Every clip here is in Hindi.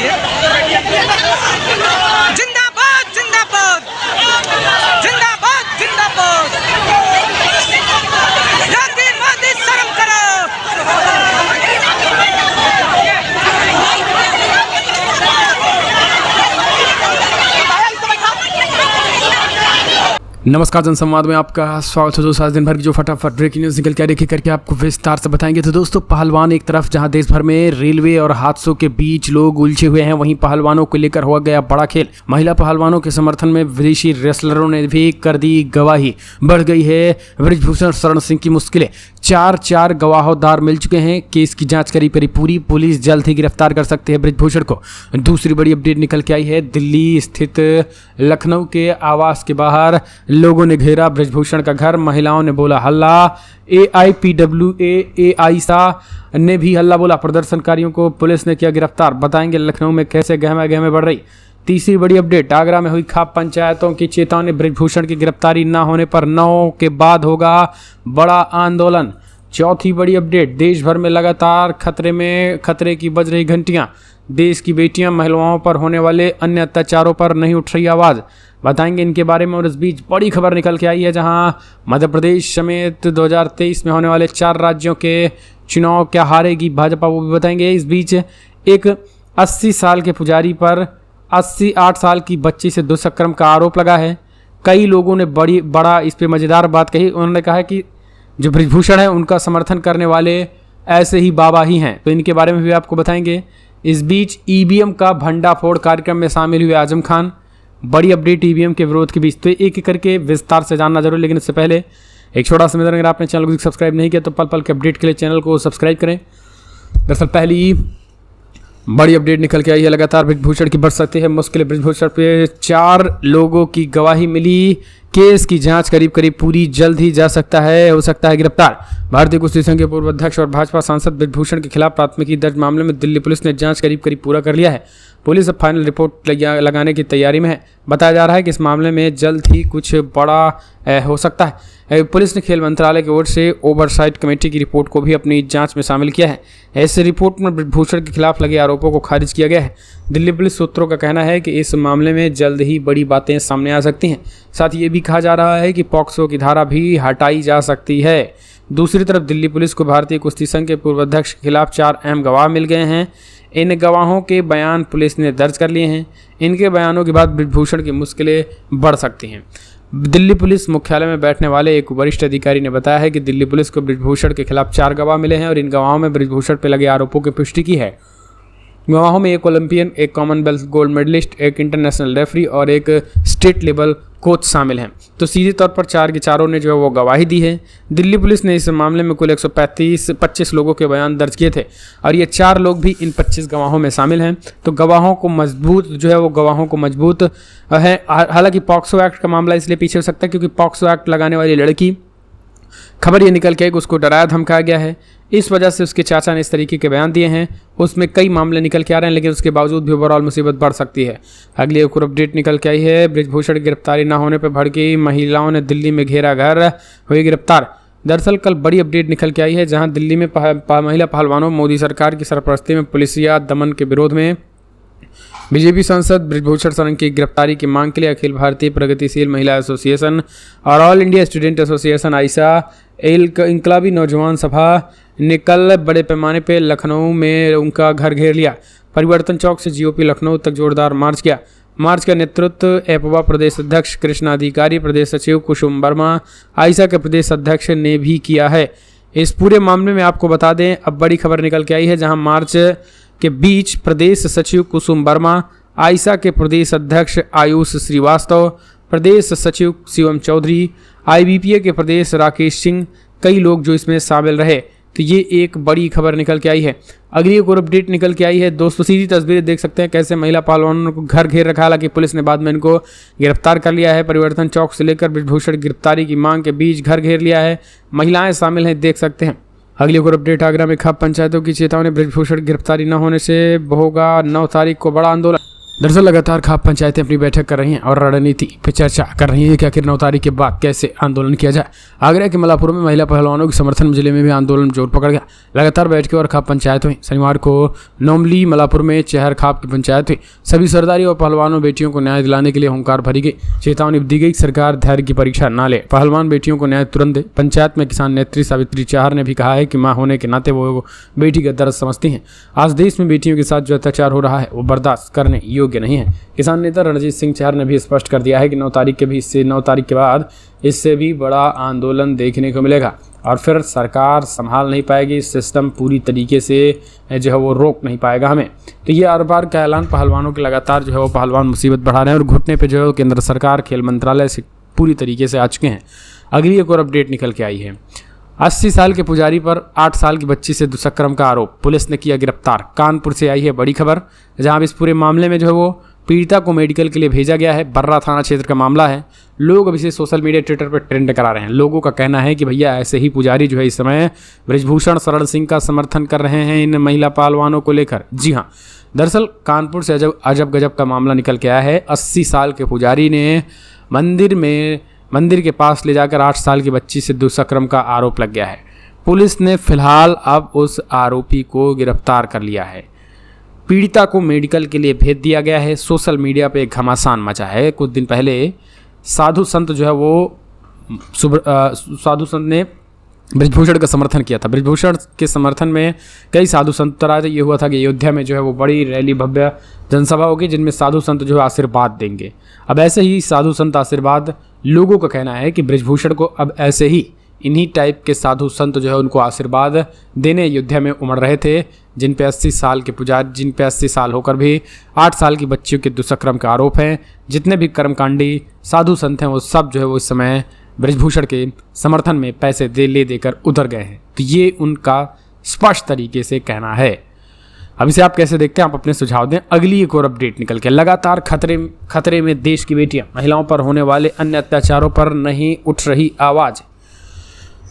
दिखाइए। जिंदाबाद जिंदाबाद जिंदाबाद जिंदाबाद, योगी मोदी शर्म करो। नमस्कार, जनसंवाद में आपका स्वागत है दोस्तों। आज दिन भर की जो फटाफट ब्रेकिंग न्यूज़ निकल के आ रही करके आपको विस्तार से बताएंगे। तो दोस्तों, पहलवान एक तरफ जहां देश भर में रेलवे और हादसों के बीच लोग उलझे हुए हैं, वहीं पहलवानों को लेकर हुआ गया बड़ा खेल। महिला पहलवानों के समर्थन में विदेशी रेसलरों ने भी कर दी गवाही। बढ़ गई है बृजभूषण शरण सिंह की मुश्किलें। चार गवाहोदार मिल चुके हैं। केस की जांच करीब पूरी। पुलिस जल्द ही गिरफ्तार कर सकती है बृजभूषण को। दूसरी बड़ी अपडेट निकल के आई है। दिल्ली स्थित लखनऊ के आवास के बाहर लोगों ने घेरा बृजभूषण का घर। महिलाओं ने बोला हल्ला। AIPWA आयशा ने भी हल्ला बोला। प्रदर्शनकारियों को पुलिस ने किया गिरफ्तार। बताएंगे लखनऊ में कैसे गहमा बढ़ रही। तीसरी बड़ी अपडेट, आगरा में हुई खाप पंचायतों की चेतावनी। बृजभूषण की गिरफ्तारी न होने पर 9 के बाद होगा बड़ा आंदोलन। चौथी बड़ी अपडेट, देश भर में लगातार खतरे की बज रही घंटियां। देश की बेटियां महिलाओं पर होने वाले अन्य अत्याचारों पर नहीं उठ रही आवाज़। बताएंगे इनके बारे में। और इस बीच बड़ी खबर निकल के आई है, जहां मध्य प्रदेश समेत 2023 में होने वाले 4 राज्यों के चुनाव क्या हारेगी भाजपा, वो भी बताएंगे। इस बीच एक 80 साल के पुजारी पर 8 साल की बच्ची से दुष्कर्म का आरोप लगा है। कई लोगों ने बड़ा इस पे मज़ेदार बात कही। उन्होंने कहा कि जो बृजभूषण है उनका समर्थन करने वाले ऐसे ही बाबा ही हैं। तो इनके बारे में भी आपको बताएंगे। इस बीच EVM का भंडाफोड़ कार्यक्रम में शामिल हुए आजम खान। बड़ी अपडेट EVM के विरोध के बीच। तो एक करके विस्तार से जानना जरूर, लेकिन इससे पहले एक छोटा सा निवेदन, अगर आपने चैनल को सब्सक्राइब नहीं किया तो पल पल के अपडेट के लिए चैनल को सब्सक्राइब करें। दरअसल पहली बड़ी अपडेट निकल के आई है। लगातार बृजभूषण की बढ़ सकती है मुश्किल। बृजभूषण पे 4 लोगों की गवाही मिली। केस की जांच करीब पूरी। जल्द ही हो सकता है गिरफ्तार। भारतीय कुश्ती संघ के पूर्व अध्यक्ष और भाजपा सांसद बृजभूषण के खिलाफ प्राथमिकी दर्ज मामले में दिल्ली पुलिस ने जांच करीब पूरा कर लिया है। पुलिस अब फाइनल रिपोर्ट लगाने की तैयारी में है। बताया जा रहा है कि इस मामले में जल्द ही कुछ बड़ा हो सकता है। पुलिस ने खेल मंत्रालय की ओर से ओवरसाइट कमेटी की रिपोर्ट को भी अपनी जांच में शामिल किया है। ऐसे रिपोर्ट में बृजभूषण के खिलाफ लगे आरोपों को खारिज किया गया है। दिल्ली पुलिस सूत्रों का कहना है कि इस मामले में जल्द ही बड़ी बातें सामने आ सकती हैं। साथ ही ये भी कहा जा रहा है कि पॉक्सो की धारा भी हटाई जा सकती है। दूसरी तरफ दिल्ली पुलिस को भारतीय कुश्ती संघ के पूर्व अध्यक्ष के खिलाफ 4 अहम गवाह मिल गए हैं। इन गवाहों के बयान पुलिस ने दर्ज कर लिए हैं। इनके बयानों के बाद बृजभूषण की मुश्किलें बढ़ सकती हैं। दिल्ली पुलिस मुख्यालय में बैठने वाले एक वरिष्ठ अधिकारी ने बताया है कि दिल्ली पुलिस को बृजभूषण के खिलाफ 4 गवाह मिले हैं और इन गवाहों में बृजभूषण पर लगे आरोपों की पुष्टि की है। गवाहों में एक ओलंपियन, एक कॉमनवेल्थ गोल्ड मेडलिस्ट, एक इंटरनेशनल रेफरी और एक स्टेट लेवल कोच शामिल हैं। तो सीधे तौर पर 4 के चारों ने जो है वो गवाही दी है। दिल्ली पुलिस ने इस मामले में कुल 125 लोगों के बयान दर्ज किए थे और ये 4 लोग भी इन 25 गवाहों में शामिल हैं। तो गवाहों को मजबूत है। हालांकि पॉक्सो एक्ट का मामला इसलिए पीछे हो सकता है क्योंकि पॉक्सो एक्ट लगाने वाली लड़की, खबर ये निकल के कि उसको डराया धमकाया गया है। इस वजह से उसके चाचा ने इस तरीके के बयान दिए हैं। उसमें कई मामले निकल के आ रहे हैं, लेकिन उसके बावजूद भी ओवरऑल मुसीबत बढ़ सकती है। अगली एक और अपडेट निकल के आई है। बृजभूषण की गिरफ्तारी न होने पर भड़की महिलाओं ने दिल्ली में घेरा घर, हुई गिरफ्तार। दरअसल कल बड़ी अपडेट निकल के आई है, जहां दिल्ली में महिला पहलवानों मोदी सरकार की सरपरस्ती में पुलिसिया दमन के विरोध में बीजेपी सांसद बृजभूषण शरण की गिरफ्तारी की मांग के लिए अखिल भारतीय प्रगतिशील महिला एसोसिएशन और all India student association AISA Inqlabi Naujawan Sabha ने कल बड़े पैमाने पर लखनऊ में उनका घर घेर लिया। परिवर्तन चौक से GOP लखनऊ तक जोरदार मार्च किया। मार्च का नेतृत्व एपवा प्रदेश अध्यक्ष कृष्णा अधिकारी, प्रदेश सचिव कुसुम वर्मा, आयशा के प्रदेश अध्यक्ष ने भी किया है। इस पूरे मामले में आपको बता दें, अब बड़ी खबर निकल के आई है, जहां मार्च के बीच प्रदेश सचिव कुसुम वर्मा, आयशा के प्रदेश अध्यक्ष आयुष श्रीवास्तव, प्रदेश सचिव शिवम चौधरी, IBPA के प्रदेश राकेश सिंह, कई लोग जो इसमें शामिल रहे। तो ये एक बड़ी खबर निकल के आई है। अगली एक और अपडेट निकल के आई है। दोस्तों, सीधी तस्वीरें देख सकते हैं कैसे महिला पहलवानों को घर घेर रखा। हालांकि पुलिस ने बाद में इनको गिरफ्तार कर लिया है। परिवर्तन चौक से लेकर बृजभूषण गिरफ्तारी की मांग के बीच घर घेर लिया है। महिलाएं शामिल हैं, देख सकते हैं। अगली एक और अपडेट, आगरा में खाप पंचायतों की चेतावनी। बृजभूषण गिरफ्तारी न होने से होगा 9 तारीख को बड़ा आंदोलन। दरअसल लगातार खाप पंचायतें अपनी बैठक कर रही हैं और रणनीति पर चर्चा कर रही हैं कि आखिर 9 तारीख के बाद कैसे आंदोलन किया जाए। आगरा के मलापुर में महिला पहलवानों के समर्थन में जिले में भी आंदोलन जोर पकड़ गया। लगातार बैठकें और खाप पंचायत हुई। शनिवार को नोमली मलापुर में चहर खाप की पंचायत हुई। सभी सरदारी और पहलवानों बेटियों को न्याय दिलाने के लिए हुंकार भरी गई। चेतावनी दी गई, सरकार धैर्य की परीक्षा न ले, पहलवान बेटियों को न्याय तुरंत दे। पंचायत में किसान नेत्री सावित्री चाहर ने भी कहा है कि मां होने के नाते वो बेटी का दर्द समझती हैं। आज देश में बेटियों के साथ जो अत्याचार हो रहा है वो बर्दाश्त करने योग्य नहीं है। किसान नेता रणजीत सिंह चाहर ने भी स्पष्ट कर दिया है कि 9 तारीख के बाद इससे भी बड़ा आंदोलन देखने को मिलेगा और फिर सरकार संभाल नहीं पाएगी, सिस्टम पूरी तरीके से जो है वो रोक नहीं पाएगा हमें। तो ये हर बार का ऐलान पहलवानों के लगातार जो है वो पहलवान मुसीबत बढ़ा रहे हैं और घुटने पे जो है केंद्र सरकार खेल मंत्रालय से पूरी तरीके से आ चुके हैं। अगली एक और अपडेट निकल के आई है। 80 साल के पुजारी पर 8 साल की बच्ची से दुष्कर्म का आरोप, पुलिस ने किया गिरफ्तार। कानपुर से आई है बड़ी खबर, जहां इस पूरे मामले में जो है वो पीड़िता को मेडिकल के लिए भेजा गया है। बर्रा थाना क्षेत्र का मामला है। लोग अब इसे सोशल मीडिया ट्विटर पर ट्रेंड करा रहे हैं। लोगों का कहना है कि भैया ऐसे ही पुजारी जो है इस समय ब्रिजभूषण शरण सिंह का समर्थन कर रहे हैं इन महिला पहलवानों को लेकर। जी हाँ, दरअसल कानपुर से अजब गजब का मामला निकल के आया है। 80 साल के पुजारी ने मंदिर के पास ले जाकर 8 साल की बच्ची से दुष्कर्म का आरोप लग गया है। पुलिस ने फिलहाल अब उस आरोपी को गिरफ्तार कर लिया है। पीड़िता को मेडिकल के लिए भेज दिया गया है। सोशल मीडिया पे एक घमासान मचा है। कुछ दिन पहले साधु संत जो है वो साधु संत ने ब्रिजभूषण का समर्थन किया था। ब्रिजभूषण के समर्थन में कई साधु संत उतर आए थे। ये हुआ था कि अयोध्या में जो है वो बड़ी रैली, भव्य जनसभा होगी जिनमें साधु संत जो है आशीर्वाद देंगे। अब ऐसे ही साधु संत आशीर्वाद, लोगों का कहना है कि ब्रिजभूषण को अब ऐसे ही इन्हीं टाइप के साधु संत जो है उनको आशीर्वाद देने अयोध्या में उमड़ रहे थे, जिन पे 80 साल के पुजारी, जिन पे 80 साल होकर भी 8 साल की बच्चियों के दुष्कर्म का आरोप है। जितने भी कर्मकांडी साधु संत हैं वो सब जो है वो इस समय ब्रिजभूषण के समर्थन में पैसे देकर उतर गए हैं। तो ये उनका स्पष्ट तरीके से कहना है। अब इसे आप कैसे देखते हैं, आप अपने सुझाव दें। अगली एक और अपडेट निकल के, लगातार खतरे में देश की बेटियां, महिलाओं पर होने वाले अन्य अत्याचारों पर नहीं उठ रही आवाज़।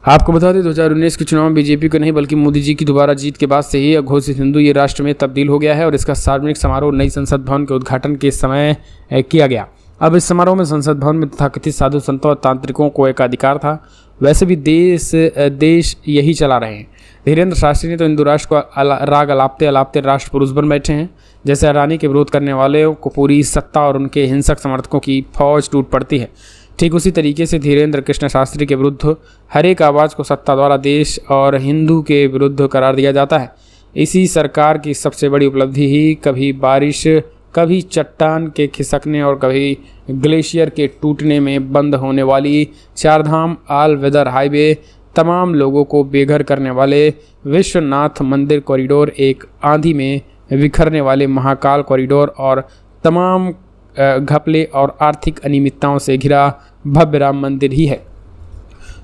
आपको बता दें 2019 के चुनाव में बीजेपी को नहीं बल्कि मोदी जी की दोबारा जीत के बाद से ही अघोषित हिंदू ये राष्ट्र में तब्दील हो गया है और इसका सार्वजनिक समारोह नई संसद भवन के उद्घाटन के समय किया गया। अब इस समारोह में संसद भवन में तथाकथित साधु संतों और तांत्रिकों को एक अधिकार था। वैसे भी देश यही चला रहे हैं। धीरेन्द्र शास्त्री ने तो हिंदू राष्ट्र को राग अलापते राष्ट्र पुरुष बन बैठे हैं। जैसे अडानी के विरोध करने वाले को पूरी सत्ता और उनके हिंसक समर्थकों की फौज टूट पड़ती है, ठीक उसी तरीके से धीरेन्द्र कृष्ण शास्त्री के विरुद्ध हर एक आवाज़ को सत्ता द्वारा देश और हिंदू के विरुद्ध करार दिया जाता है। इसी सरकार की सबसे बड़ी उपलब्धि ही कभी बारिश, कभी चट्टान के खिसकने और कभी ग्लेशियर के टूटने में बंद होने वाली चारधाम ऑल वेदर हाईवे, तमाम लोगों को बेघर करने वाले विश्वनाथ मंदिर कॉरिडोर, एक आंधी में बिखरने वाले महाकाल कॉरिडोर और तमाम घपले और आर्थिक अनियमितताओं से घिरा भव्य राम मंदिर ही है।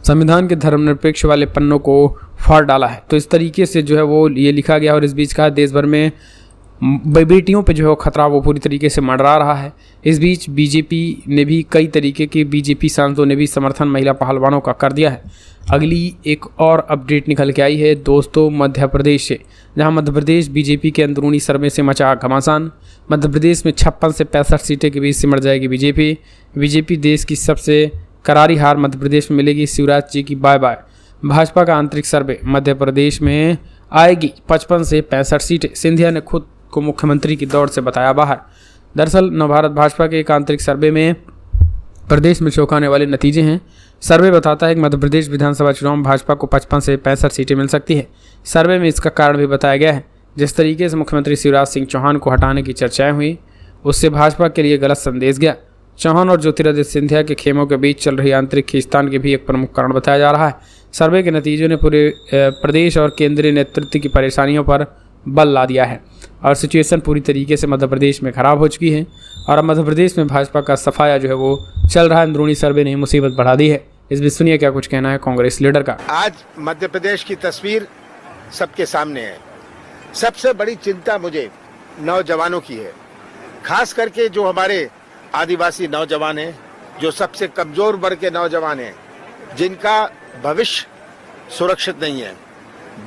संविधान के धर्मनिरपेक्ष वाले पन्नों को फाड़ डाला है। तो इस तरीके से जो है वो ये लिखा गया और इस बीच का देश भर में बेटियों पे जो है खतरा वो पूरी तरीके से मंडरा रहा है। इस बीच बीजेपी ने भी कई तरीके के बीजेपी सांसदों ने भी समर्थन महिला पहलवानों का कर दिया है। अगली एक और अपडेट निकल के आई है दोस्तों मध्य प्रदेश से, जहां मध्य प्रदेश बीजेपी के अंदरूनी सर्वे से मचा घमासान। मध्य प्रदेश में 56 से 65 सीटें के बीच सिमट जाएगी बीजेपी। देश की सबसे करारी हार मध्य प्रदेश में मिलेगी। शिवराज जी की बाय बाय। भाजपा का आंतरिक सर्वे, मध्य प्रदेश में आएगी 55 से 65 सीटें। सिंधिया ने खुद को मुख्यमंत्री की दौड़ से बताया बाहर। दरअसल नवभारत भाजपा के एक आंतरिक सर्वे में प्रदेश में चौंकाने वाले नतीजे हैं। सर्वे बताता है कि मध्य प्रदेश विधानसभा चुनाव में भाजपा को 55 से 65 सीटें मिल सकती है। सर्वे में इसका कारण भी बताया गया है। जिस तरीके से मुख्यमंत्री शिवराज सिंह चौहान को हटाने की चर्चाएं हुई, उससे भाजपा के लिए गलत संदेश गया। चौहान और ज्योतिरादित्य सिंधिया के खेमों के बीच चल रही आंतरिक खींचतान के भी एक प्रमुख कारण बताया जा रहा है। सर्वे के नतीजों ने पूरे प्रदेश और केंद्रीय नेतृत्व की परेशानियों पर बल ला दिया है और सिचुएशन पूरी तरीके से मध्य प्रदेश में खराब हो चुकी है और अब मध्य प्रदेश में भाजपा का सफाया जो है वो चल रहा है। अंदरूनी सर्वे ने मुसीबत बढ़ा दी है। इस बीच सुनिए क्या कुछ कहना है कांग्रेस लीडर का। आज मध्य प्रदेश की तस्वीर सबके सामने है। सबसे बड़ी चिंता मुझे नौजवानों की है, खास करके जो हमारे आदिवासी नौजवान हैं, जो सबसे कमजोर वर्ग के नौजवान हैं, जिनका भविष्य सुरक्षित नहीं है।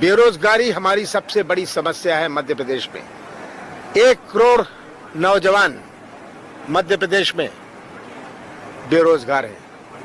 बेरोजगारी हमारी सबसे बड़ी समस्या है मध्य प्रदेश में। 1 करोड़ नौजवान मध्य प्रदेश में बेरोजगार हैं।